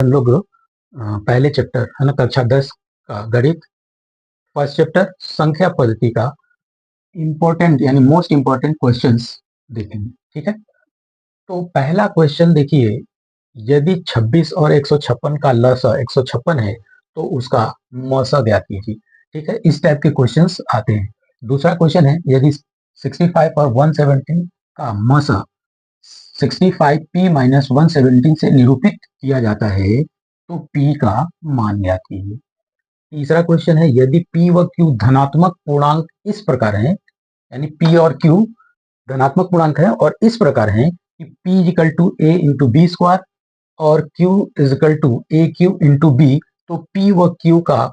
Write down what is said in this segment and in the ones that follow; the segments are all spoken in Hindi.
हम लोग पहले चैप्टर है ना कक्षा 10 का गणित फर्स्ट चैप्टर संख्या पद्धति का इंपॉर्टेंट यानी मोस्ट इंपॉर्टेंट क्वेश्चंस देखेंगे। ठीक है, तो पहला क्वेश्चन देखिए, यदि 26 और 156 का लसा 156 है तो उसका मसा ज्ञात कीजिए। ठीक है, इस टाइप के क्वेश्चंस आते हैं। दूसरा क्वेश्चन है, यदि 65 और 117 का मसा 65p माइनस 117 से निरूपित किया जाता है तो p का मान ज्ञात कीजिए। तीसरा क्वेश्चन है, यदि p व q धनात्मक पूर्णांक इस प्रकार हैं, यानी p और q धनात्मक पूर्णांक है और इस प्रकार हैं कि p is equal to a into b square और q is equal to a q into b, तो p व q का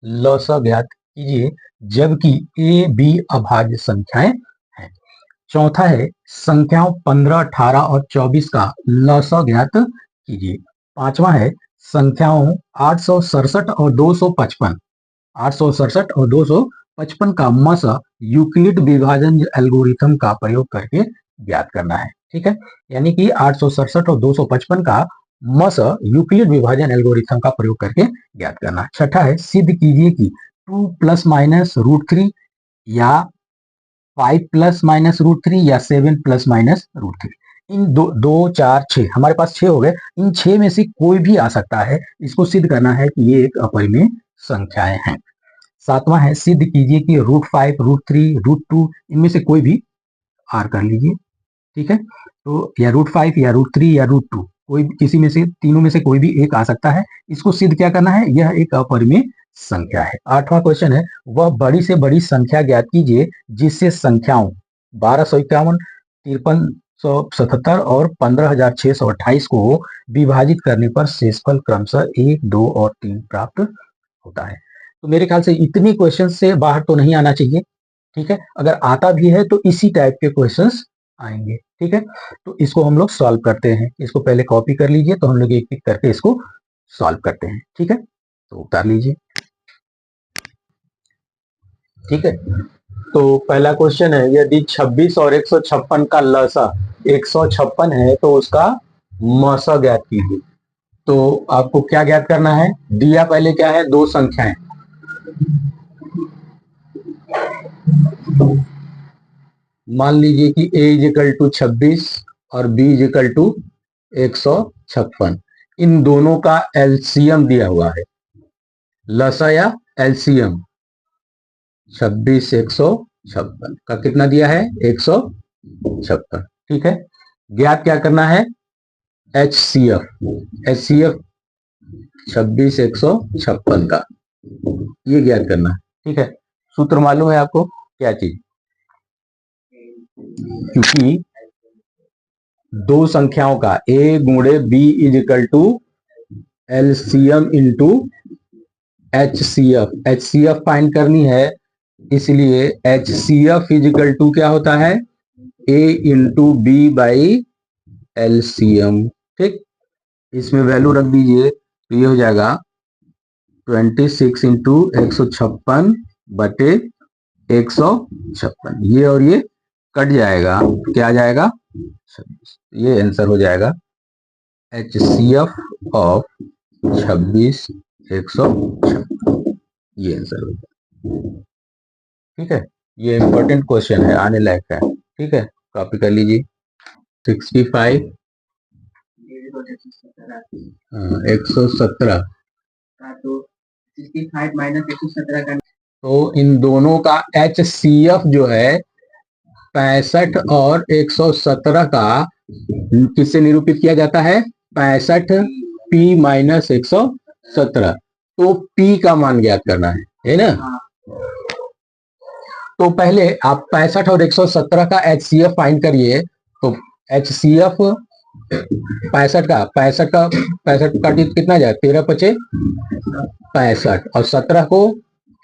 लसा ज्ञात कीजिए जबकि a b अभाज्य संख्याएं हैं। चौथा है, संख्याओं 15, 18 और 24 का लसा ज्ञात कीजिए। पांचवा है, संख्याओं 867 और 255 और 255 का मसा यूक्लिड विभाजन एल्गोरिथम का प्रयोग करके ज्ञात करना है। ठीक है, यानी कि 867 और 255 का मसा यूक्लिड विभाजन एल्गोरिथम का प्रयोग करके ज्ञात करना है। छठा है, सिद्ध कीजिए कि 2 प्लस माइनस रूट 3 या 5 प्लस माइनस रूट 3 या 7 प्लस माइनस रूट 3, इन दो 4 6 हमारे पास 6 हो गए, इन 6 में से कोई भी आ सकता है। इसको सिद्ध करना है कि ये एक अपरिमेय संख्याएं हैं। सातवां है, सिद्ध कीजिए कि रूट 5 रूट 3 रूट 2 इनमें से कोई भी आर कर लीजिए। ठीक है, तो या रूट 5 या रूट 3 या रूट 2 कोई किसी में से तीनों में से कोई भी एक आ सकता है। इसको सिद्ध क्या करना है, यह एक अपरिमेय संख्या है। आठवां क्वेश्चन है, वह बड़ी से बड़ी संख्या ज्ञात कीजिए जिससे संख्याओं 1251, 5377 और 15628 को विभाजित करने पर शेषफल क्रमशः 1, 2 और 3 प्राप्त होता है। तो मेरे ख्याल से इतनी क्वेश्चन से बाहर तो नहीं आना चाहिए। ठीक है, अगर आता भी है तो इसी टाइप के क्वेश्चंस आएंगे। ठीक है, तो इसको हम लोग सॉल्व करते हैं। इसको पहले कॉपी कर लीजिए, तो हम लोग एक एक करके इसको सॉल्व करते हैं। ठीक है, तो उतार लीजिए। ठीक है, तो पहला क्वेश्चन है, यदि 26 और 156 का लसा 156 है तो उसका मसा ज्ञात कीजिए। तो आपको क्या ज्ञात करना है, दिया पहले क्या है, दो संख्याएं। मान लीजिए कि a इजिकल टू 26 और b इजिकल टू 156, इन दोनों का एलसीएम दिया हुआ है। लसा या एलसीएम 26 156 का कितना दिया है, 156। ठीक है, ज्ञात क्या करना है, एचसीएफ 26 156 का ये ज्ञात करना है। ठीक है, सूत्र मालूम है आपको क्या चीज, क्योंकि दो संख्याओं का a गुणे b is equal to LCM into HCF find करनी है, इसलिए एचसीएफ इजिकल टू क्या होता है, a into b by LCM. ठीक, इसमें वैल्यू रख दीजिए तो ये हो जाएगा 26 इंटू 156 बटे 156, ये और ये कट जाएगा, क्या आ जाएगा, ये आंसर हो जाएगा एचसीएफ ऑफ 26 156, ये आंसर हो जाएगा। ठीक है, ये इंपॉर्टेंट क्वेश्चन है, आने लायक है। ठीक है, कॉपी कर लीजिए। 65 117 तो इन दोनों का एचसीएफ जो है 65 और 117 का किससे निरूपित किया जाता है, 65 p माइनस 117, तो p का मान ज्ञात करना है ना। तो पहले आप 65 और 117 का एचसीएफ फाइंड करिए। तो एचसीएफ 65 का कितना जाए, 13 पचे 65 और 17 को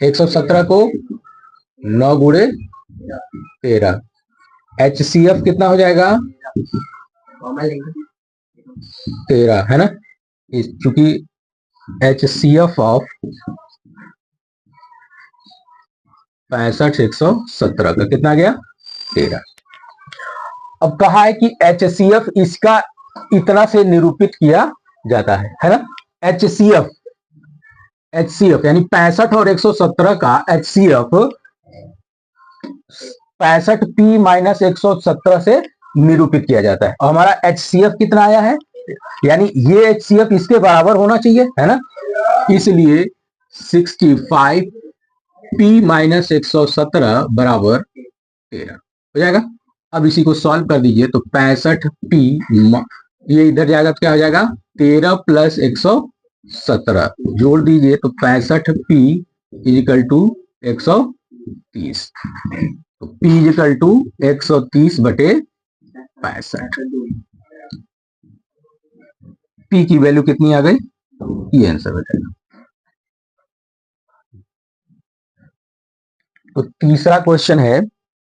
117 को 9 गुणे 13, एचसीएफ कितना हो जाएगा 13 है ना, चूंकि एचसीएफ ऑफ 65 117 का कितना गया 13। अब कहा है कि एचसीएफ इसका इतना से निरूपित किया जाता है ना, HCF, HCF यानी 65 और 117 का HCF 65 P माइनस 117 से निरूपित किया जाता है। और हमारा HCF कितना आया है, यानी ये HCF इसके बराबर होना चाहिए, है ना, इसलिए 65 P माइनस 117 बराबर 13 हो जाएगा। अब इसी को सॉल्व कर दीजिए तो 65 P ये इधर जाएगा तो क्या हो जाएगा 13 प्लस 117 जोड़ दीजिए तो 65 P इजिकल टू 130, तो P इजिकल टू 130 बटे 65। P की वैल्यू कितनी आ गई, ये आंसर हो जाएगा। तो तीसरा क्वेश्चन है,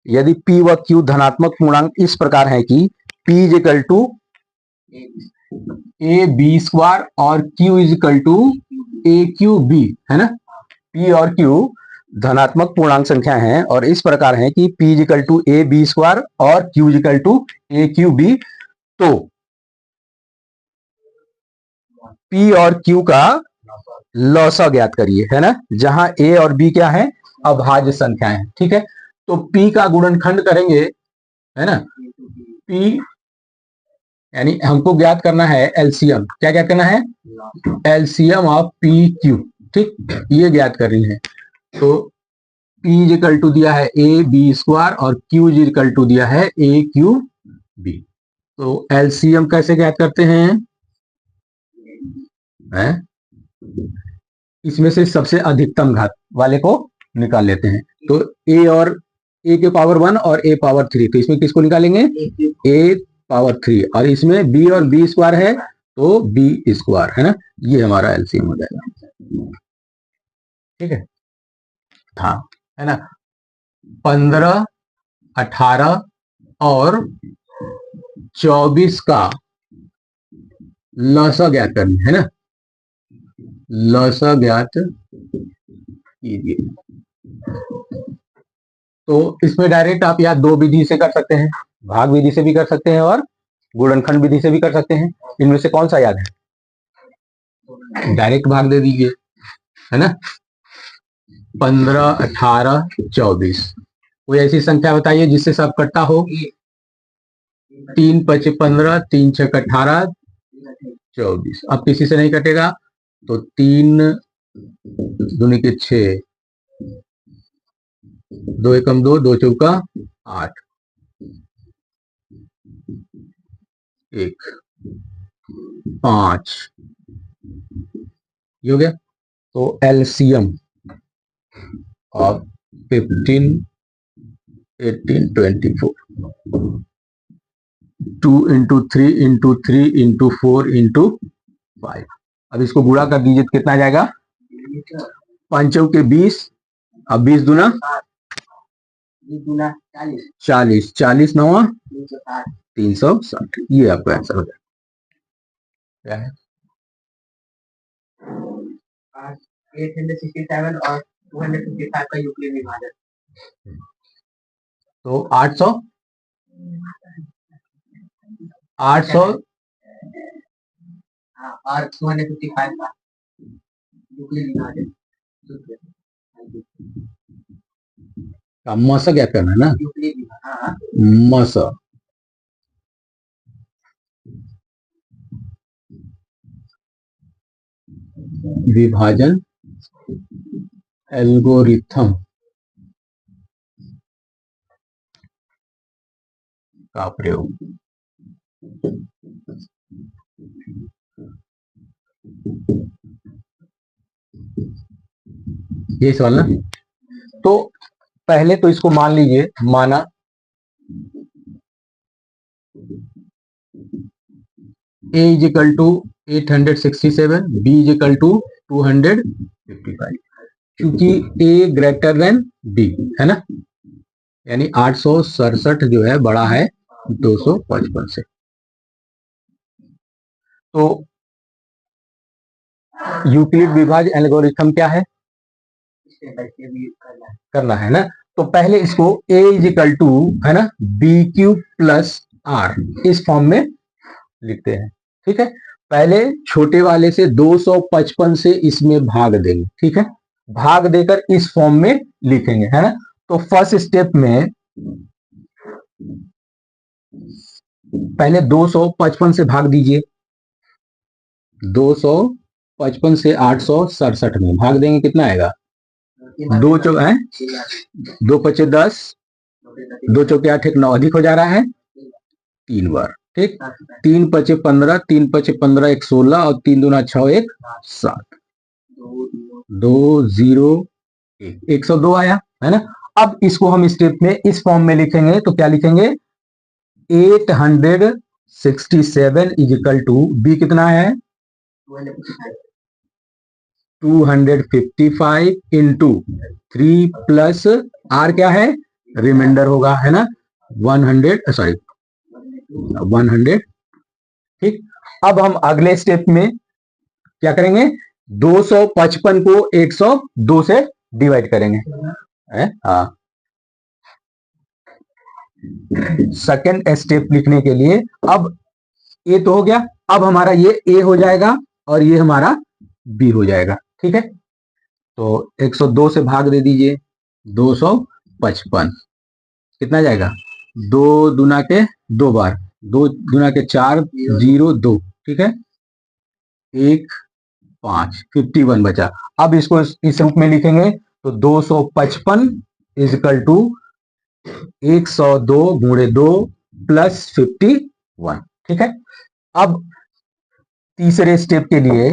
यदि P व Q धनात्मक पूर्णांक इस प्रकार है कि P is equal to a b square और Q is equal to a q b, है ना, P और Q धनात्मक पूर्णांक संख्या हैं और इस प्रकार है कि P is equal to a b square और Q is equal to a q b, तो P और Q का लौसा ज्ञात करिए, है ना, जहां A और B क्या है, अभाज्य संख्याएं हैं, ठीक है। तो P का गुणनखंड करेंगे, है ना, P यानी हमको ज्ञात करना है एलसीएम, क्या ज्ञात करना है, एलसीएम ऑफ पी क्यू, ठीक, ये ज्ञात करनी है। तो P इक्वल टू दिया है ए बी स्क्वायर और Q इक्वल टू दिया है ए क्यू बी। तो एलसीएम कैसे ज्ञात करते हैं, इसमें से सबसे अधिकतम घात वाले को निकाल लेते हैं। तो ए और ए के पावर 1 और ए पावर 3, तो इसमें किसको निकालेंगे, ए पावर 3, और इसमें बी और बी स्क्वायर है तो बी स्क्वायर, है ना, ये हमारा एलसीएम हो जाएगा, ठीक है। हाँ, है ना, 15, 18 और 24 का लसा ज्ञात करना है ना, लसा ज्ञात कीजिए। तो इसमें डायरेक्ट आप या दो विधि से कर सकते हैं, भाग विधि से भी कर सकते हैं और गुणनखंड विधि से भी कर सकते हैं। इनमें से कौन सा याद है, डायरेक्ट भाग दे दीजिए, है ना। 15, 18, 24, कोई ऐसी संख्या बताइए जिससे सब कट्टा हो। 3 5 15, 3 6 18, 24। अब किसी से नहीं कटेगा तो 3 दूनी के 6, 2 एकम 2, 2 चौका 8, 1 5, ये हो गया। तो LCM of 15, 18, 24, 2 into 3 into 3 into 4 into 5। अब इसको गुणा कर दीजिए तो कितना आ जाएगा, 5 के 20, अब 20 दूना 40, 40 9 360, ये आपका आंसर हो जाएगा। क्या है 867 और 255 का यूक्लिड विभाजन, तो 800 और 255 का यूक्लिड विभाजन का मस क्या करना है ना, मस विभाजन एल्गोरिथम का प्रयोग। ये सवाल ना, तो पहले तो इसको मान लीजिए, माना A is equal to 867, B is equal to 255, क्योंकि A ग्रेटर देन B, है ना, यानी 867 जो है बड़ा है 255 से। तो यूक्लिड विभाजन एल्गोरिथम क्या है, करना है ना। तो पहले इसको A इज इक्वल टू, है ना, बी क्यू प्लस आर, इस फॉर्म में लिखते हैं, ठीक है। पहले छोटे वाले से 255 से इसमें भाग देंगे, ठीक है, भाग देकर इस फॉर्म में लिखेंगे, है ना। तो फर्स्ट स्टेप में पहले 255 से भाग दीजिए, 255 से 867 में भाग देंगे, कितना आएगा, दो चौ है, 2 × 5 = 10, 2 × 4 = 8, 9 अधिक हो जा रहा है 3 बार, ठीक, 3 × 5 = 15, 3 × 5 = 15, 1 16 और 3 दूना 6 1 7, 2 0 1, 102 आया, है ना। अब इसको हम स्टेप में इस फॉर्म में लिखेंगे, तो क्या लिखेंगे, 867 = बी कितना है, 255 × 3 प्लस आर क्या है, रिमाइंडर होगा, है ना, 100 ठीक। अब हम अगले स्टेप में क्या करेंगे, 255 को 102 से डिवाइड करेंगे, हाँ। सेकेंड स्टेप लिखने के लिए अब ए तो हो गया, अब हमारा ये ए हो जाएगा और ये हमारा बी हो जाएगा, ठीक है। तो 102 से भाग दे दीजिए, 255 कितना जाएगा, 2 दूना के 2 बार, 2 दूना के 4 0 2, ठीक है, 1 5 51 बचा। अब इसको इस रूप में लिखेंगे, तो 255 = 102 × 2 + 51, ठीक है। अब तीसरे स्टेप के लिए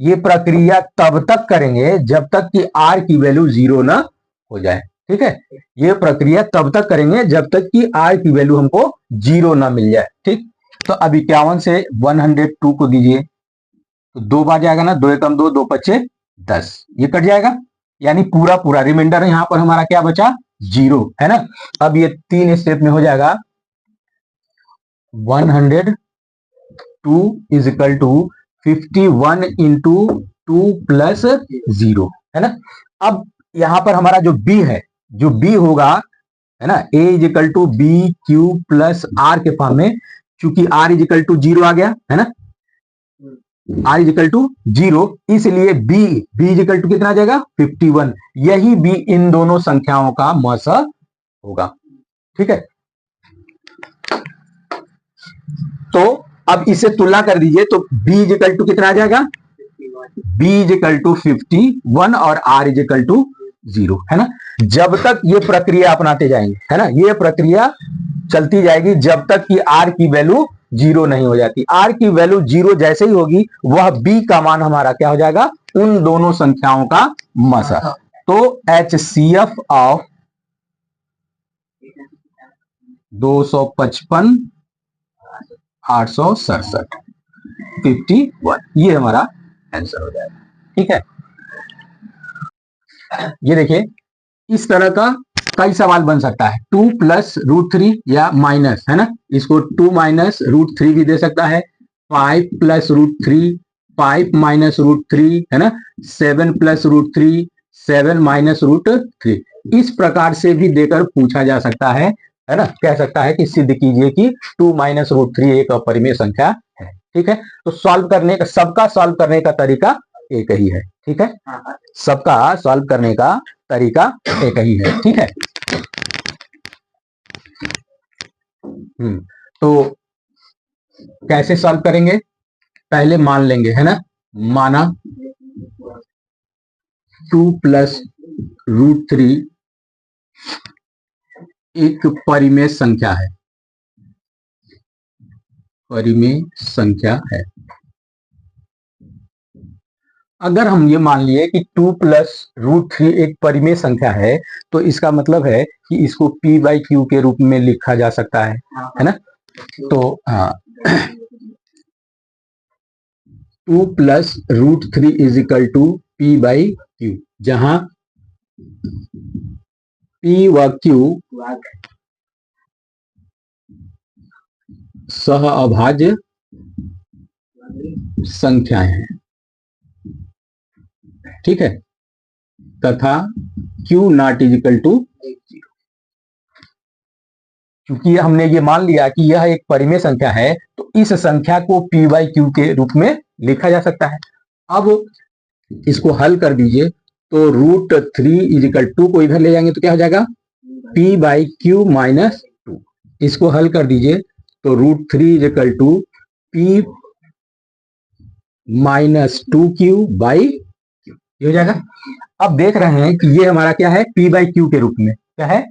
ये प्रक्रिया तब तक करेंगे जब तक कि आर की वैल्यू 0 ना हो जाए, ठीक है। ये प्रक्रिया तब तक करेंगे जब तक कि आर की वैल्यू हमको 0 ना मिल जाए, ठीक। तो अब 51 से 102 को दीजिए, तो 2 बार जाएगा ना, 2 × 2 2 × 5 = 10, ये कट जाएगा, यानी पूरा पूरा रिमाइंडर यहां पर हमारा क्या बचा, 0, है ना। अब ये 3 स्टेप में हो जाएगा, 102 = 51 × 2 + 0, है ना। अब यहां पर हमारा जो बी है, जो बी होगा, है ना, a = BQ + R के फॉर्म में, चूंकि R = 0 आ गया, है ना, R = 0, इसलिए B = कितना आ जाएगा, 51, यही B इन दोनों संख्याओं का मस होगा, ठीक है। तो अब इसे तुलना कर दीजिए, तो B = कितना आ जाएगा, B = 51 और R = 0, है ना। जब तक ये प्रक्रिया अपनाते जाएंगे, है ना, ये प्रक्रिया चलती जाएगी जब तक कि R की वैल्यू 0 नहीं हो जाती। R की वैल्यू 0 जैसे ही होगी, वह B का मान हमारा क्या हो जाएगा, उन दोनों संख्याओं का मसा। तो HCF ऑफ 255 867 51, ये हमारा आंसर हो जाएगा, ठीक है। ये देखिए, इस तरह का कई सवाल बन सकता है, 2 + √3 या माइनस, है ना, इसको 2 - √3 भी दे सकता है, 5 + √3, 5 - √3, है ना, 7 + √3, 7 - √3, इस प्रकार से भी देकर पूछा जा सकता है ना, कह सकता है कि सिद्ध कीजिए कि 2 - √3 एक अपरिमेय संख्या है, ठीक है। तो सॉल्व करने का, सबका सॉल्व करने का तरीका एक ही है, ठीक है, सबका सॉल्व करने का तरीका एक ही है, ठीक है। तो कैसे सॉल्व करेंगे, पहले मान लेंगे, है ना, माना 2 + √3 एक परिमेय संख्या है, परिमेय संख्या है। अगर हम ये मान लिए कि 2 + √3 एक परिमेय संख्या है, तो इसका मतलब है कि इसको P/Q के रूप में लिखा जा सकता है ना। तो 2 + √3 = P/Q, जहां P व Q सह अभाज्य संख्याएं हैं, ठीक है, तथा Q ≠ 0। क्योंकि हमने ये मान लिया कि यह एक परिमेय संख्या है, तो इस संख्या को p बाई क्यू के रूप में लिखा जा सकता है। अब इसको हल कर दीजिए, तो √3 इजिकल 2 को इधर ले जाएंगे तो क्या हो जाएगा, p बाई क्यू माइनस 2। इसको हल कर दीजिए तो √3 is equal to p minus 2q by q, ये हो जाएगा। अब देख रहे हैं कि ये हमारा क्या है, p बाई क्यू के रूप में क्या है,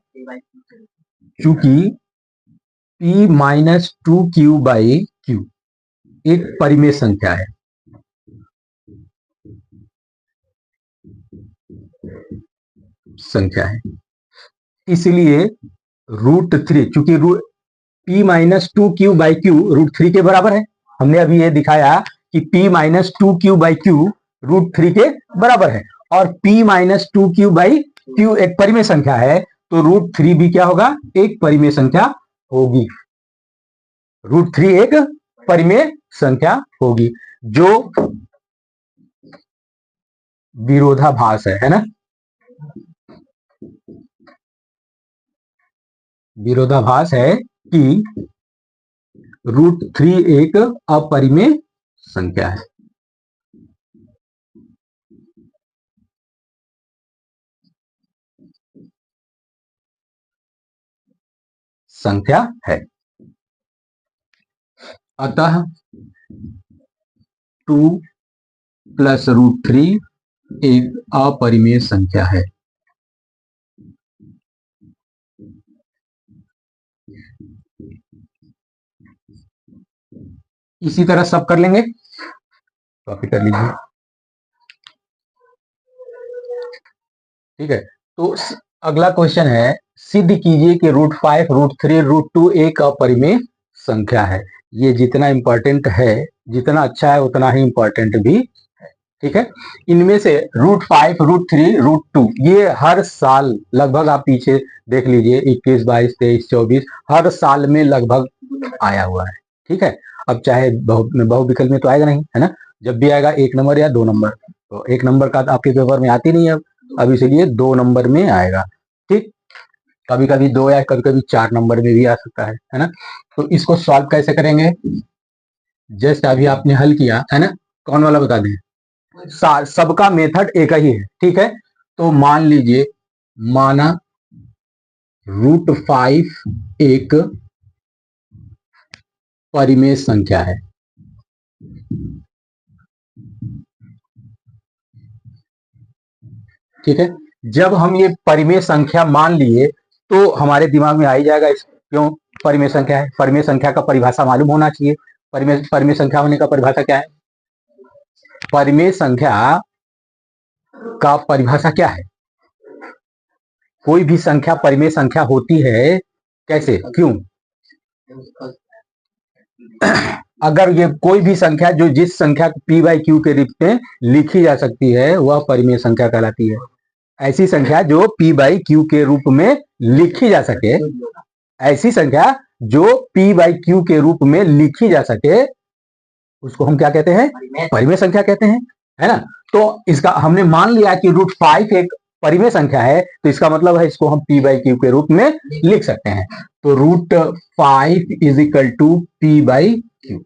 क्योंकि p minus 2q by Q एक परिमेय संख्या है। इसलिए √3, चूंकि p minus 2q by Q √3 के बराबर है। हमने अभी ये दिखाया कि p minus 2q by Q √3 के बराबर है, और p minus 2q by Q एक परिमेय संख्या है, तो √3 भी क्या होगा, एक परिमेय संख्या होगी। √3 एक परिमेय संख्या होगी, जो विरोधाभास है ना, विरोधाभास है कि √3 एक अपरिमेय संख्या है। अतः 2 प्लस √3 एक अपरिमेय संख्या है। इसी तरह सब कर लेंगे, कॉपी कर लीजिए, ठीक है। तो अगला क्वेश्चन है, सिद्ध कीजिए कि √5, √3, √2 एक अपरिमेय संख्या है। ये जितना इंपॉर्टेंट है, जितना अच्छा है उतना ही इंपॉर्टेंट भी है, ठीक है। इनमें से √5, √3, √2 ये हर साल लगभग, आप पीछे देख लीजिए 21, 22, 23, 24 हर साल में लगभग आया हुआ है, ठीक है। अब चाहे बहुविकल्प में तो आएगा नहीं, है ना, जब भी आएगा 1 नंबर या 2 नंबर, तो 1 नंबर का आपके पेपर में आती नहीं है अब इसलिए 2 नंबर में आएगा, ठीक। कभी कभी 2 या कभी कभी 4 नंबर में भी आ सकता है ना। तो इसको सॉल्व कैसे करेंगे, जस्ट अभी आपने हल किया है ना, कौन वाला बता दें, सबका मेथड एक ही है, ठीक है। तो मान लीजिए, माना √5 एक परिमेय संख्या है, ठीक है। जब हम ये परिमेय संख्या मान लिए तो हमारे दिमाग में आ ही जाएगा क्यों परिमेय संख्या है, परिमेय संख्या का परिभाषा मालूम होना चाहिए। परिमेय संख्या होने का परिभाषा क्या है, परिमेय संख्या का परिभाषा क्या है, कोई भी संख्या परिमेय संख्या होती है, कैसे, क्यों, अगर ये कोई भी संख्या जो जिस संख्या को p बाई क्यू के रूप में लिखी जा सकती है वह परिमेय संख्या कहलाती है। ऐसी संख्या जो p बाई क्यू के रूप में लिखी जा सके, ऐसी संख्या जो p बाई क्यू के रूप में लिखी जा सके, उसको हम क्या कहते हैं, परिमेय संख्या कहते हैं, है ना। तो इसका हमने मान लिया कि √5 एक परिमेय संख्या है, तो इसका मतलब है इसको हम p बाई क्यू के रूप में लिख सकते हैं। तो √5 is equal to p by q.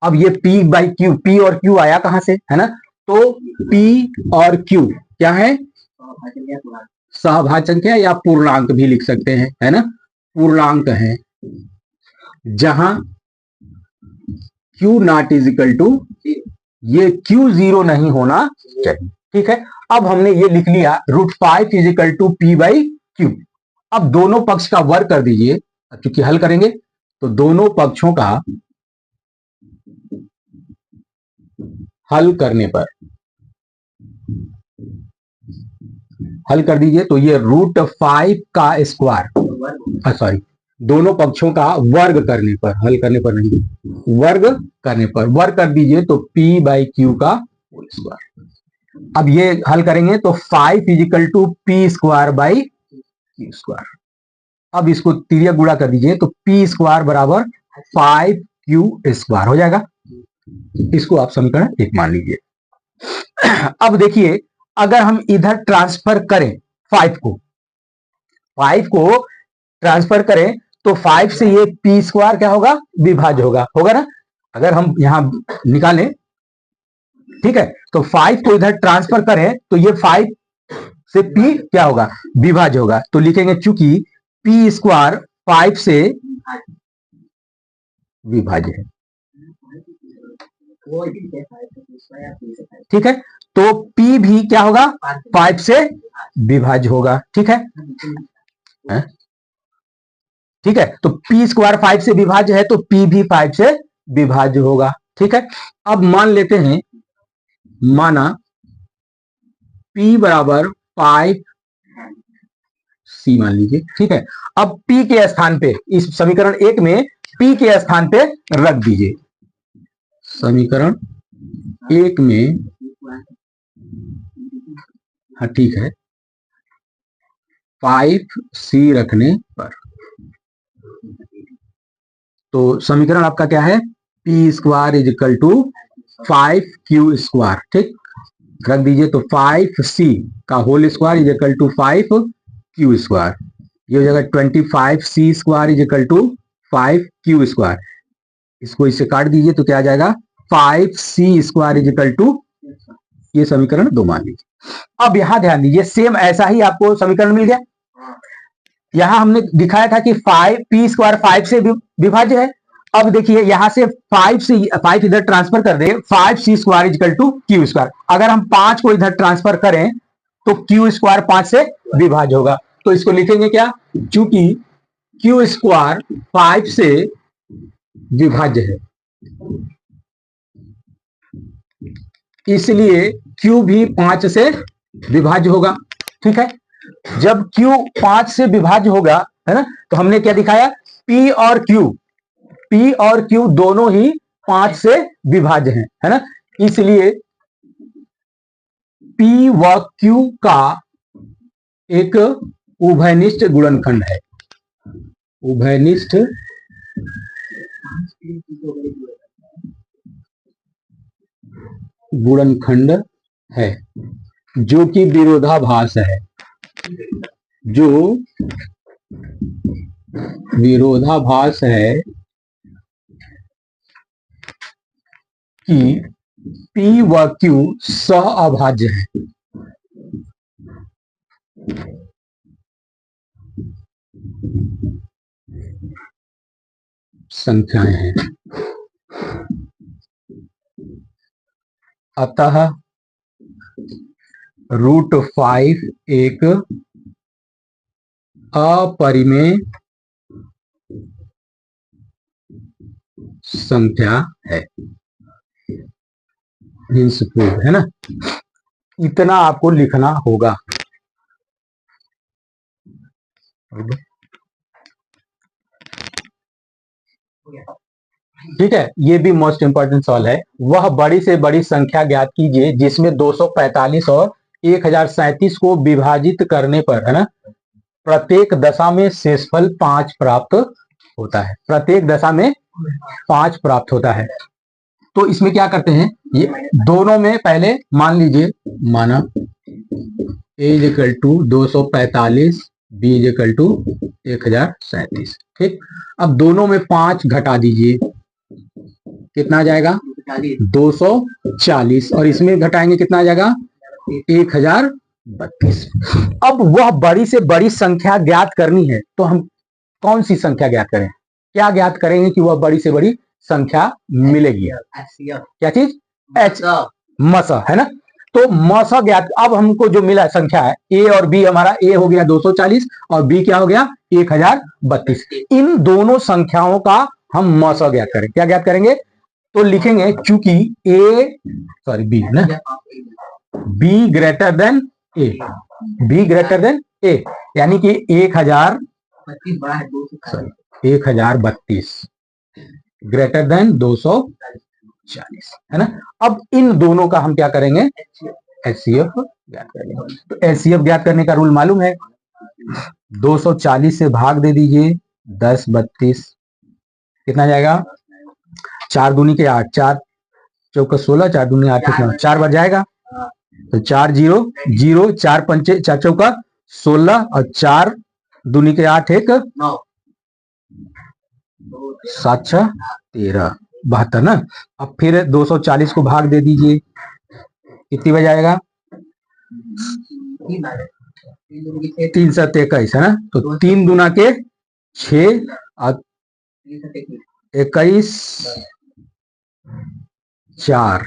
अब ये p बाई क्यू, p और q आया कहां से, है ना, तो p और q क्या है, सहभाज्य संख्या या पूर्णांक भी लिख सकते हैं, है ना, पूर्णांक है, जहां Q not is equal to, ये Q 0 नहीं होना चाहिए, ठीक है। अब हमने ये लिख लिया √5 is equal to p by q. अब दोनों पक्ष का वर्ग कर दीजिए, क्योंकि हल करेंगे तो दोनों पक्षों का हल करने पर, हल कर दीजिए तो ये √5 का स्क्वायर, सॉरी, दोनों पक्षों का वर्ग करने पर, हल करने पर नहीं, वर्ग करने पर, वर्ग कर दीजिए तो p बाई क्यू का स्क्वायर। अब ये हल करेंगे तो 5 is equal to p square by q square. अब इसको तिर्यक गुणा कर दीजिए तो p स्क्वायर बराबर 5q स्क्वायर हो जाएगा। इसको आप समीकरण 1 मान लीजिए। अब देखिए, अगर हम इधर ट्रांसफर करें 5 को ट्रांसफर करें तो 5 से ये पी स्क्वायर क्या होगा, विभाज्य होगा ना। अगर हम यहां निकालें, ठीक है, तो 5 को इधर ट्रांसफर करें तो ये 5 से पी क्या होगा, विभाज्य होगा। तो लिखेंगे चूंकि पी स्क्वायर 5 से विभाज्य है, ठीक है, तो P भी क्या होगा, 5 से विभाज्य होगा, ठीक है, ठीक है। तो P स्क्वायर 5 से विभाज्य है तो P भी 5 से विभाज्य होगा, ठीक है। अब मान लेते हैं, माना P बराबर 5 C मान लीजिए, ठीक है। अब P के स्थान पे, इस समीकरण 1 में P के स्थान पे रख दीजिए। समीकरण 1 में, हाँ ठीक है, 5C रखने पर, तो समीकरण आपका क्या है, P square is equal to 5Q square, ठीक, रख दीजिए। तो 5C का whole square is equal to 5Q square, ये हो जाएगा 25C square is equal to 5Q square. इसको इससे काट दीजिए तो क्या आ जाएगा, 5C square is equal to, ये समीकरण 2 मान लीजिए। अब यहां ध्यान दीजिए, सेम ऐसा ही आपको समीकरण मिल गया। यहां हमने दिखाया था कि 5P स्क्वायर 5 से विभाज्य है। अब देखिए यहां से 5 इधर ट्रांसफर कर दे, 5C square is equal to Q square. अगर हम 5 को इधर ट्रांसफर करें तो Q स्क्वायर 5 से विभाज्य होगा। तो इसको लिखेंगे क्या, चूंकि Q स्क्वायर 5 से विभाज्य है, इसलिए Q भी 5 से विभाज्य होगा, ठीक है। जब Q 5 से विभाज्य होगा, है ना, तो हमने क्या दिखाया, P और Q दोनों ही 5 से विभाज्य हैं, है ना, इसलिए P व Q का एक उभयनिष्ठ गुणनखंड है, उभयनिष्ठ गुणनखंड है, जो कि विरोधाभास है, जो विरोधाभास है कि P व Q सह अभाज्य है। संख्याएं हैं, अतः √5 एक अपरिमेय संख्या है, है ना। इतना आपको लिखना होगा, ठीक है। ये भी मोस्ट इंपॉर्टेंट सवाल है। वह बड़ी से बड़ी संख्या ज्ञात कीजिए जिसमें 245 और 1037 को विभाजित करने पर, है ना, प्रत्येक दशा में शेषफल 5 प्राप्त होता है, प्रत्येक दशा में 5 प्राप्त होता है। तो इसमें क्या करते हैं, ये दोनों में पहले मान लीजिए, माना A is equal to 245, B is equal to 1037, ठीक। अब दोनों में 5 घटा दीजिए, कितना आ जाएगा, 240, और इसमें घटाएंगे कितना आ जाएगा, 1032। अब वह बड़ी से बड़ी संख्या ज्ञात करनी है, तो हम कौन सी संख्या ज्ञात करें, क्या ज्ञात करेंगे कि वह बड़ी से बड़ी संख्या मिलेगी, क्या चीज, एच मस, है ना। तो मस ज्ञात, अब हमको जो मिला संख्या है A और B, हमारा A हो गया 240 और B क्या हो गया 1032। इन दोनों संख्याओं का हम मस ज्ञात करें, क्या ज्ञात करेंगे, तो लिखेंगे चूंकि B है ना, B greater than A, B greater than A, यानी कि 1032 ग्रेटर देन 240, है ना। अब इन दोनों का हम क्या करेंगे, HCF ज्ञात करेंगे। तो HCF ज्ञात करने का रूल मालूम है, 240 से भाग दे दीजिए 10 32, कितना जाएगा, 4 दूनी के 8, 4 चौका 16, 4 दूनी 8, 4 बार जाएगा, तो 4 0 0, 4 पंचे 4 चौका 16 और 4 दूनी के 8 1 9, 7 6 13 72 ना। अब फिर 240 को भाग दे दीजिए, कितनी बज आएगा? 3 7 21 है ना। तो 3 दूना के 6 और 21 4,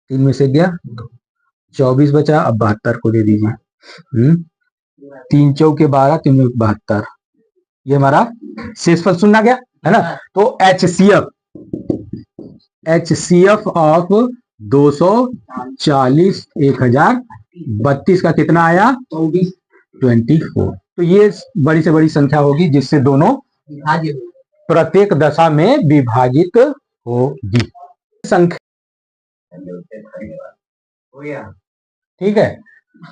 3 में से गया 24 बचा। अब 72 को दे दीजिए। 3 चौके 12, 3 72, ये हमारा शेषफल सुनना गया है ना। तो HCF ऑफ 240 1032 का कितना आया? 24। तो ये बड़ी से बड़ी संख्या होगी जिससे दोनों प्रत्येक दशा में विभाजित होगी संख्या। ठीक है,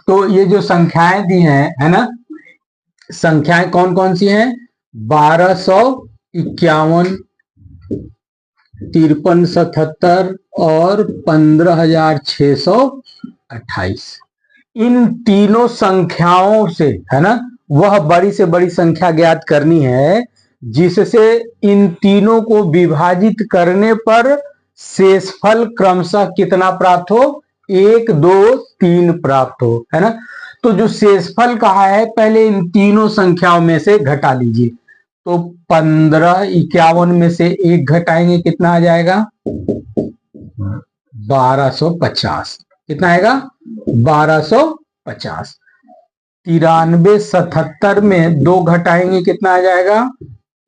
तो ये जो संख्याएं दी हैं है ना, संख्याएं कौन कौन सी हैं? 1251, 5377 और 15628। इन तीनों संख्याओं से है ना वह बड़ी से बड़ी संख्या ज्ञात करनी है जिससे इन तीनों को विभाजित करने पर शेषफल क्रमशः कितना प्राप्त हो? 1 2 3 प्राप्त हो, है ना। तो जो शेषफल कहा है पहले इन तीनों संख्याओं में से घटा लीजिए। तो 1551 में से 1 घटाएंगे, कितना आ जाएगा? 1250। कितना आएगा? 1250। 9377 में 2 घटाएंगे, कितना आ जाएगा?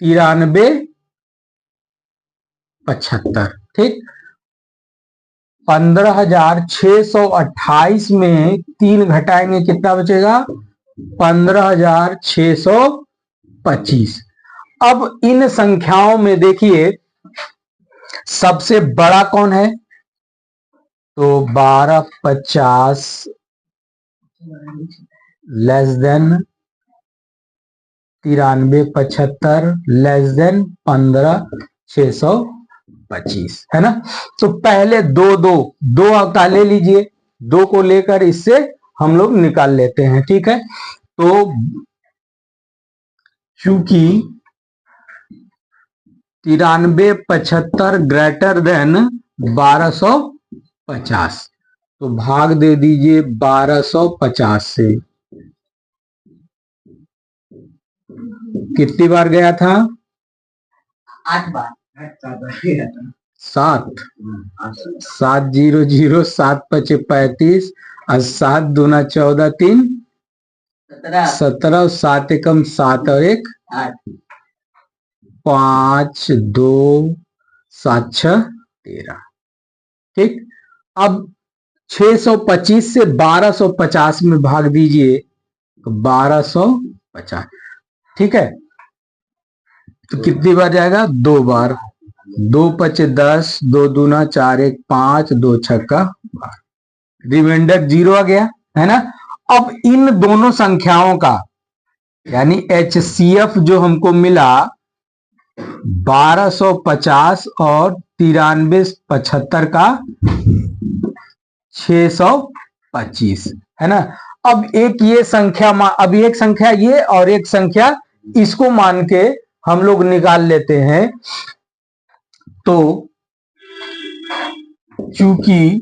9375। ठीक। 15628 में 3 घटाएंगे, कितना बचेगा? 15625। अब इन संख्याओं में देखिए सबसे बड़ा कौन है? तो 1250 लेस देन 9375 लेस देन 15625, है ना। तो पहले दो का ले लीजिए, 2 को लेकर इससे हम लोग निकाल लेते हैं। ठीक है, तो चूंकि 9375 ग्रेटर देन 1250, तो भाग दे दीजिए 1250 से। कितनी बार गया था? 8 बार। 7 7 0 0 7 5 35 और 7 दूना 14 3 17 और 7 एकम 7 और 1 5 2 7 6 13। ठीक। अब 625 से 1250 में भाग दीजिए तो 1250। ठीक है, तो कितनी बार जाएगा? 2 बार। 2 5 10, 2 दूना 4 1 5, 2 छक्का 12, रिमाइंडर 0 आ गया, है ना। अब इन दोनों संख्याओं का यानी HCF जो हमको मिला 1250 और 9375 का 625, है ना। अब एक ये संख्या अब एक संख्या ये और एक संख्या इसको मान के हम लोग निकाल लेते हैं। तो चूंकि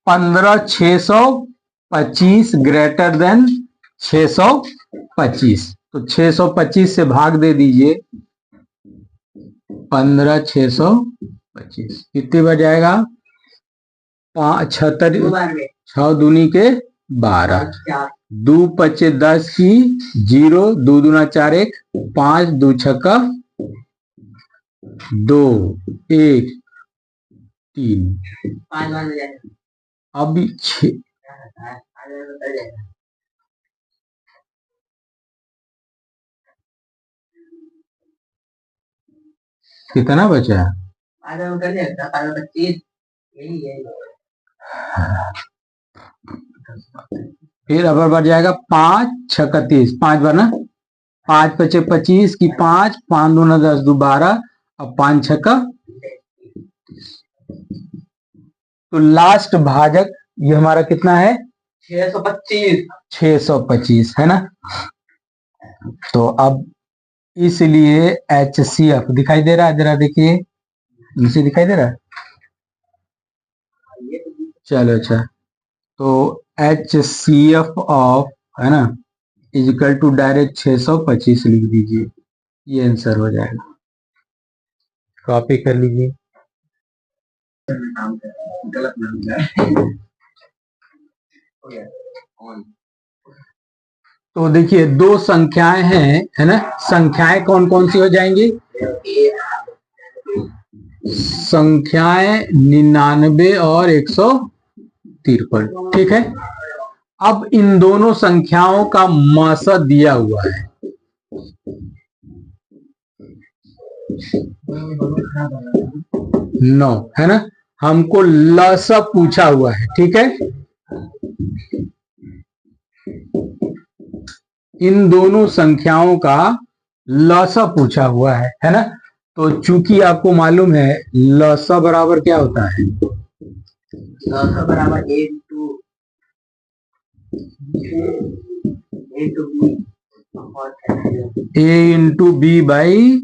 15625 ग्रेटर देन 625, तो 625 से भाग दे दीजिए 15625, कितनी बार जाएगा? 76 6 दूनी के 12, 2 5 10 की 0, 2 दूना 4 1 5, 2 छक्का 2 1 3। अब 6 कितना बचा? फिर अब बढ़ जाएगा 5 6 30, 5 बार ना, 5 5 25 की 5 5 दूना 10 2 12 और 5 6 तो लास्ट भाजक ये हमारा कितना है? 625। 625, है ना। तो अब इसलिए HCF दिखाई दे रहा है, जरा देखिए नीचे दिखाई दे रहा है। चलो अच्छा, तो HCF ऑफ है ना इजिकल टू डायरेक्ट 625 लिख दीजिए, ये आंसर हो जाएगा। कॉपी कर लीजिए। गलत नाम तो देखिए दो संख्याएं हैं, है ना, संख्याएं कौन कौन सी हो जाएंगी? संख्याएं 99 और 153, ठीक है। अब इन दोनों संख्याओं का मासा दिया हुआ है, 9 है ना, हमको लसा पूछा हुआ है, ठीक है। इन दोनों संख्याओं का लसा पूछा हुआ है ना। तो चूंकि आपको मालूम है लसा बराबर क्या होता है, बराबर A into b by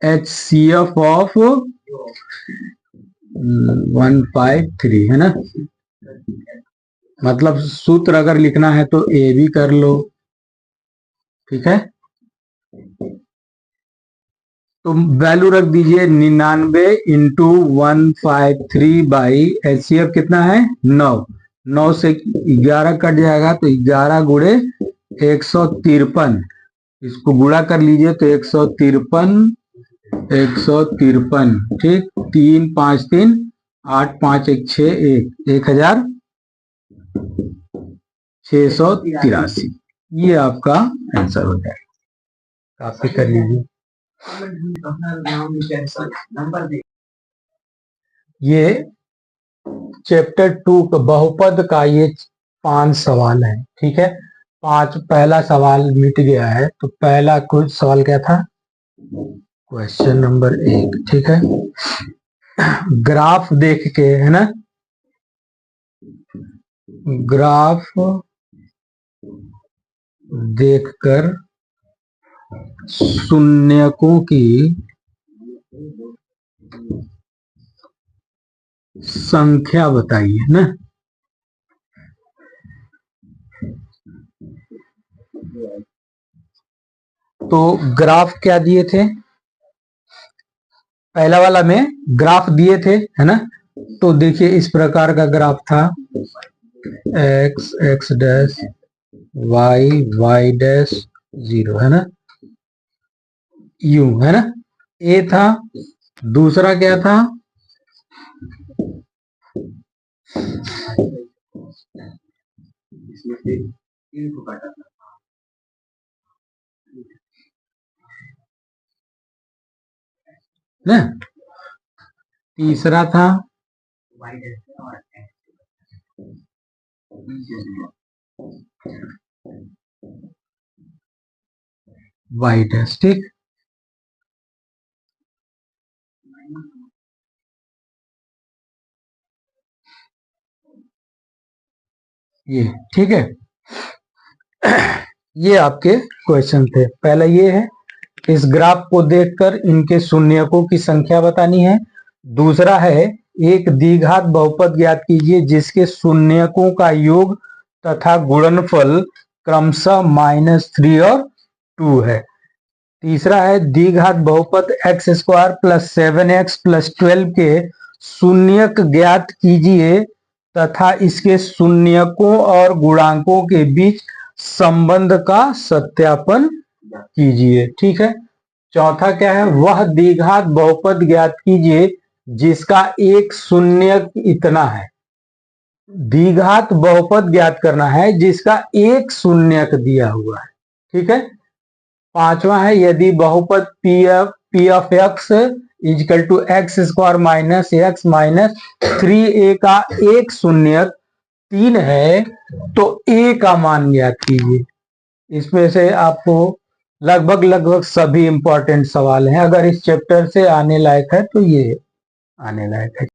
HCF of 153 है ना। मतलब सूत्र अगर लिखना है तो ए भी कर लो, ठीक है। तो वैल्यू रख दीजिए 99 इंटू 153 बाई HCF कितना है 9, 9 से 11 कट जाएगा तो 11 गुणे 153, इसको गुणा कर लीजिए तो 153, 153, ठीक, 3 5 3 8 5 1 6 1683, ये आपका आंसर हो जाएगा। कॉपी कर लीजिए। ये चैप्टर 2 का बहुपद का ये 5 सवाल है, ठीक है। 5, पहला सवाल मिट गया है, तो पहला कुछ सवाल क्या था, क्वेश्चन नंबर 1, ठीक है। ग्राफ देख के, है ना, ग्राफ देखकर शून्यकों की संख्या बताइए ना। तो ग्राफ क्या दिए थे, पहला वाला में ग्राफ दिए थे, है ना। तो देखिए इस प्रकार का ग्राफ था, x x dash y y dash 0, है ना, u, है ना, ए था। दूसरा क्या था, ना, तीसरा था y डैश, ठीक। ये ठीक है। ये आपके क्वेश्चन थे। पहला ये है, इस ग्राफ को देखकर इनके शून्यकों की संख्या बतानी है। दूसरा है, एक द्विघात बहुपद ज्ञात कीजिए जिसके शून्यकों का योग तथा गुणनफल क्रमशः -3 और 2 है। तीसरा है, द्विघात बहुपद x² + 7x + 12 के शून्यक ज्ञात कीजिए तथा इसके शून्यकों और गुणांकों के बीच संबंध का सत्यापन कीजिए, ठीक है। चौथा क्या है, वह द्विघात बहुपद ज्ञात कीजिए जिसका एक शून्यक इतना है। द्विघात बहुपद ज्ञात करना है जिसका एक शून्यक दिया हुआ है, ठीक है। पांचवा है, यदि बहुपद p of x is equal to x² - x - 3a का एक शून्यक 3 है तो a का मान ज्ञात कीजिए। इसमें से आपको लगभग लगभग सभी इंपॉर्टेंट सवाल हैं, अगर इस चैप्टर से आने लायक है तो ये आने लायक है।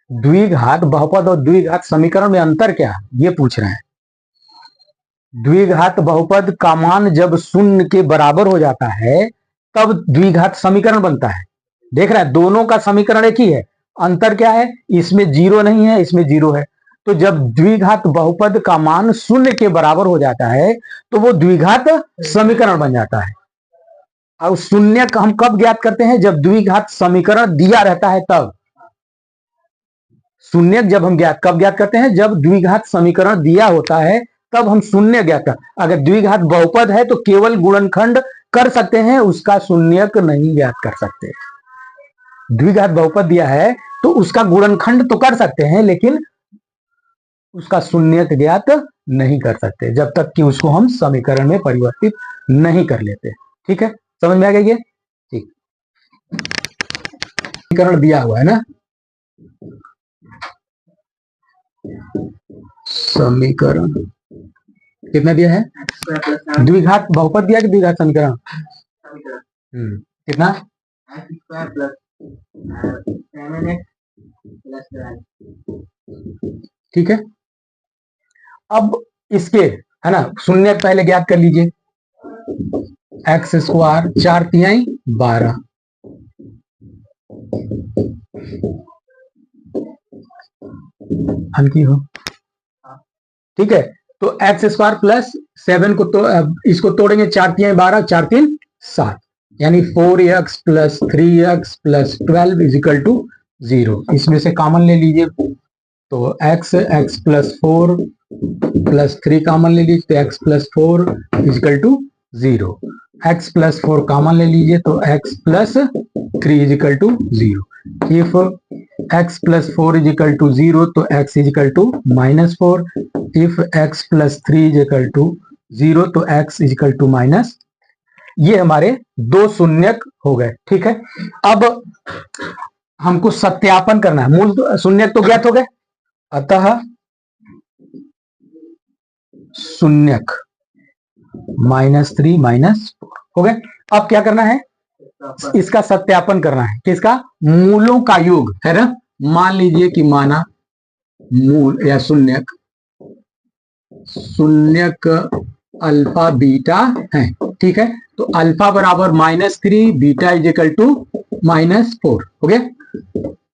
द्विघात बहुपद और द्विघात समीकरण में अंतर क्या है ये पूछ रहे हैं। द्विघात बहुपद का मान जब शून्य के बराबर हो जाता है तब द्विघात समीकरण बनता है। देख रहे हैं दोनों का समीकरण एक ही है, अंतर क्या है, इसमें जीरो नहीं है, इसमें जीरो है। तो जब द्विघात बहुपद का मान शून्य के बराबर हो जाता है तो वो द्विघात समीकरण बन जाता है। और शून्य हम कब ज्ञात करते हैं, जब द्विघात समीकरण दिया रहता है तब। शून्य जब हम कब ज्ञात करते हैं, जब द्विघात समीकरण दिया होता है तब हम शून्य ज्ञात कर। अगर द्विघात बहुपद है तो केवल गुणनखंड कर सकते हैं, उसका शून्यक नहीं ज्ञात कर सकते। द्विघात बहुपद दिया है तो उसका गुणनखंड तो कर सकते हैं लेकिन उसका शून्यक ज्ञात नहीं कर सकते जब तक कि उसको हम समीकरण में परिवर्तित नहीं कर लेते। ठीक है, समझ में आ गया ये? ठीक, समीकरण दिया हुआ है ना, समीकरण कितना दिया है, द्विघात बहुपद दिया कि द्विघात समीकरण? कितना? ठीक है, अब इसके है ना शून्य पहले ज्ञात कर लीजिए। एक्स स्क्वायर 4 तिहाई 12, हल की हो। ठीक है, तो एक्स स्क्वायर प्लस 7 को तो इसको तोड़ेंगे, 4 तिहाई 12, 4 3 7, यानी 4x plus 3x plus 12 is equal to 0। इसमें से कॉमन ले लीजिए तो x प्लस 4 प्लस 3 कॉमन ले लीजिए तो x plus 4 is equal to 0। x plus 4 common ले लीजिए तो x plus 3 is equal to 0। If x plus 4 is equal to 0 तो x is equal to -4। If x plus 3 is equal to 0 तो x is equal to minus. ये हमारे दो शून्यक हो गए। ठीक है, अब हमको सत्यापन करना है। मूल शून्यक तो ज्ञात हो गए, अतः शून्यक -3 -4 हो गए। अब क्या करना है, इसका सत्यापन करना है। किसका? मूलों का योग है ना। मान लीजिए कि माना मूल या शून्यक अल्फा बीटा है। ठीक है, तो अल्फा बराबर -3, बीटा इज इक्वल टू -4 हो गया,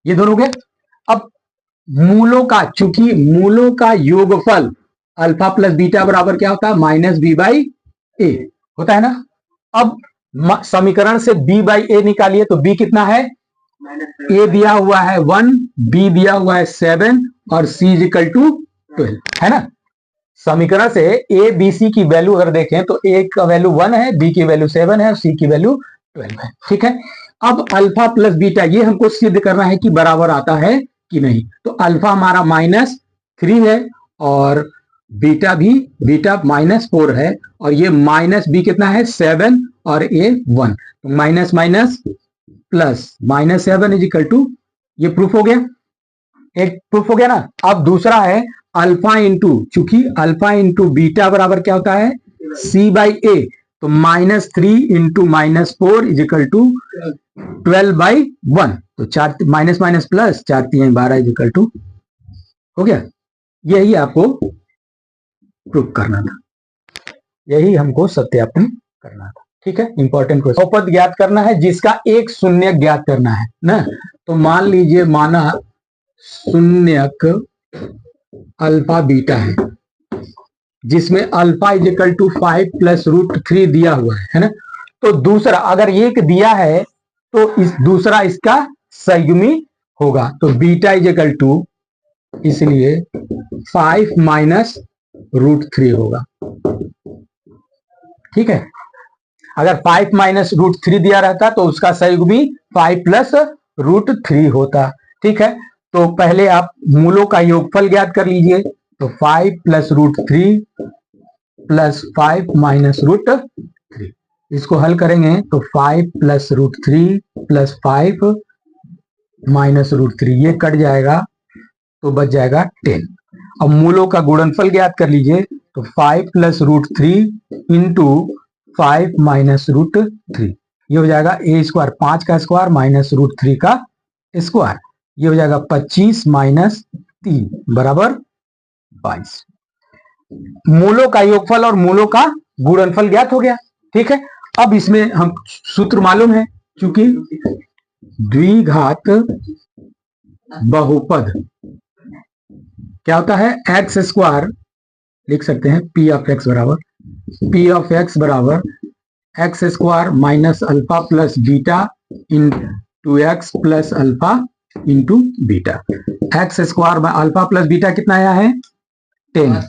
ये दोनों हो गए। अब मूलों का, चूंकि मूलों का योगफल अल्फा प्लस बीटा बराबर क्या होता है, -b/a होता है ना। अब समीकरण से b/a निकालिए तो b कितना है, a दिया हुआ है 1, b दिया हुआ है 7 और c इज इक्वल टू 12 है ना। समीकरण से a b c की वैल्यू अगर देखें तो a का वैल्यू 1 है, b की वैल्यू 7 है और c की वैल्यू 12 है। ठीक है, अब अल्फा प्लस बीटा ये हमको सिद्ध करना है कि बराबर आता है कि नहीं। तो अल्फा हमारा -3 है और बीटा -4 है और ये -b कितना है 7 और a 1, तो minus minus plus -7 is equal to, ये प्रूफ हो गया, एक प्रूफ हो गया ना। अब दूसरा है अल्फा इंटू, चूंकि अल्फा इंटू बीटा बराबर क्या होता है c/a, तो -3 इंटू -4 इज इक्वल टू 12/1, तो 4 minus minus plus 4 3 12 is equal to हो गया। यही आपको प्रूफ करना था, यही हमको सत्यापन करना था। ठीक है, इंपॉर्टेंट क्वेश्चन। बहुपद ज्ञात करना है जिसका एक शून्य ज्ञात करना है ना। तो मान लीजिए माना शून्यक अल्फा बीटा है जिसमें alpha is equal to 5 plus √3 दिया हुआ है ना। तो दूसरा अगर एक दिया है तो इस दूसरा इसका संयुग्मी होगा, तो बीटा इज इक्वल टू इसलिए 5 माइनस √3 होगा। ठीक है, अगर 5 माइनस √3 दिया रहता तो उसका संयुग्मी 5 प्लस √3 होता। ठीक है, तो पहले आप मूलों का योगफल ज्ञात कर लीजिए, तो 5 प्लस √3 प्लस 5 माइनस √3, इसको हल करेंगे तो 5 प्लस √3 प्लस 5 माइनस √3 ये कट जाएगा तो बच जाएगा 10। अब मूलों का गुणनफल ज्ञात कर लीजिए, तो 5 प्लस √3 इंटू 5 माइनस √3, ये हो जाएगा a स्क्वायर 5 का स्क्वायर माइनस √3 का स्क्वायर, ये हो जाएगा 25 माइनस 3 बराबर 22। मूलों का योगफल और मूलों का गुणनफल ज्ञात हो गया। ठीक है, अब इसमें हम सूत्र मालूम है, क्योंकि द्विघात बहुपद क्या होता है, एक्स स्क्वायर लिख सकते हैं पी ऑफ एक्स बराबर x square minus alpha plus beta into x plus alpha into beta. X square में अल्फा प्लस बीटा कितना आया है 10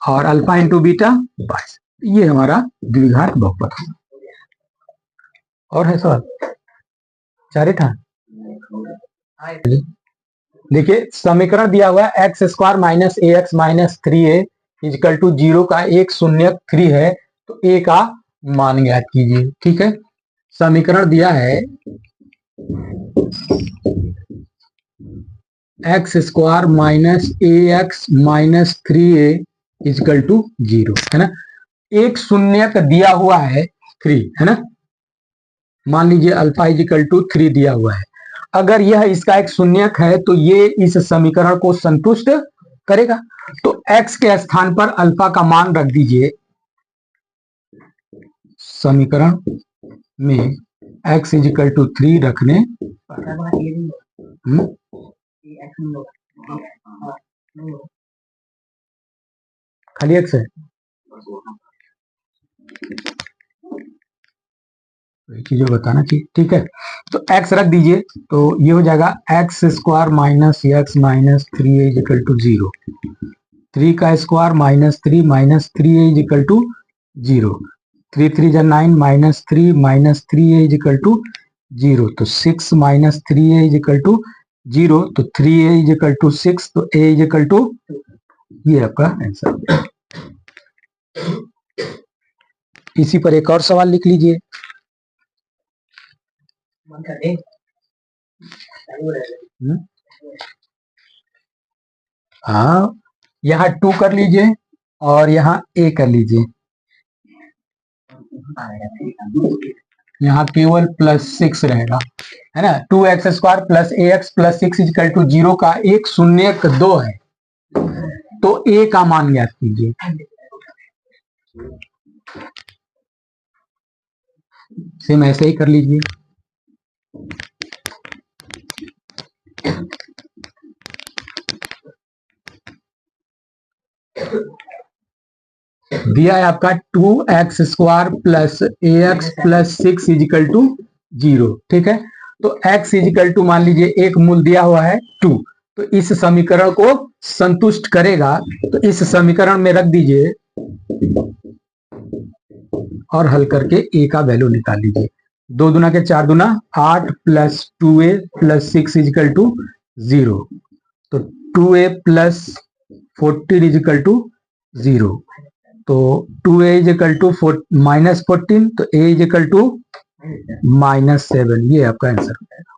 और अल्फा इंटू बीटा 22। ये हमारा द्विघात बहुपद है। और है सवाल? चारे था। देखिए समीकरण दिया हुआ है x square minus a x minus 3a is equal to 0 का एक शून्य 3 है, तो a का मान ज्ञात कीजिए। ठीक है, समीकरण दिया है x square minus a x minus 3a is equal to 0 है ना, एक शून्य का दिया हुआ है 3 है ना, मान लीजिए अल्फा इजकल टू 3 दिया हुआ है। अगर यह इसका एक शून्यक है तो ये इस समीकरण को संतुष्ट करेगा, तो x के स्थान पर अल्फा का मान रख दीजिए। समीकरण में x इजिकल टू 3 रखने खाली x है, चीजों बताना चाहिए। ठीक है, तो x रख दीजिए, तो ये हो जाएगा x square minus x minus 3a is equal to 0, 3 का square minus 3a is equal to 0, 3 3 जा 9 माइनस 3a इजिकल टू 0, तो 6 माइनस 3a इजिकल टू 0, तो 3a इजिकल टू 6, तो a इजिकल टू, ये आपका आंसर। इसी पर एक और सवाल लिख लीजिए। हाँ, यहाँ 2 कर लीजिए और यहाँ a कर लीजिए, यहाँ केवल +6 रहेगा है ना। 2x square plus a x plus 6 is equal to 0 का एक शून्य 2 है, तो a का मान ज्ञात कीजिए। सेम ऐसे ही कर लीजिए। दिया है आपका 2x square plus a x plus 6 is equal to 0। ठीक है, तो x इजिकल टू मान लीजिए एक मूल दिया हुआ है 2, तो इस समीकरण को संतुष्ट करेगा, तो इस समीकरण में रख दीजिए और हल करके a का वैल्यू निकाल लीजिए। 2 दूना के 4 दूना 8 plus 2a plus 6 is equal to 0, तो 2a प्लस 14 इजिकल टू 0, तो 2a इजिकल टू -14, तो a इजिकल टू -7, ये आपका आंसर हो जाएगा।